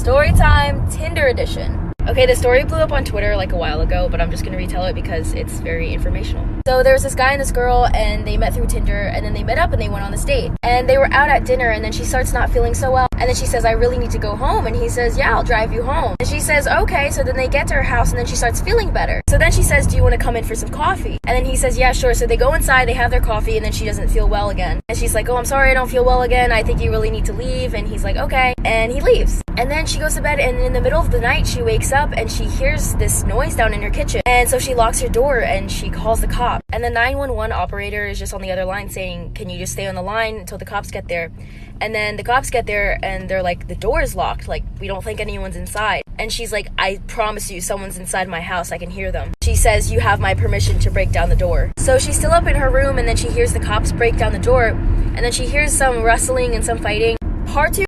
Story time, Tinder edition. Okay, the story blew up on Twitter like a while ago, but I'm just gonna retell it because it's very informational. So there was this guy and this girl, and they met through Tinder, and then they met up and they went on this date. And they were out at dinner, and then she starts not feeling so well. And then she says, I really need to go home. And he says, yeah, I'll drive you home. And she says, okay. So then they get to her house, and then she starts feeling better. So then she says, do you want to come in for some coffee? And then he says, yeah, sure. So they go inside, they have their coffee, and then she doesn't feel well again. And she's like, oh, I'm sorry, I don't feel well again. I think you really need to leave. And he's like, okay. And he leaves. And then she goes to bed, and in the middle of the night, she wakes up, and she hears this noise down in her kitchen. And so she locks her door, and she calls the cop. And the 911 operator is just on the other line saying, can you just stay on the line until the cops get there? And then the cops get there, and they're like, the door is locked. Like, we don't think anyone's inside. And she's like, I promise you, someone's inside my house. I can hear them. She says, you have my permission to break down the door. So she's still up in her room, and then she hears the cops break down the door. And then she hears some rustling and some fighting. Part 2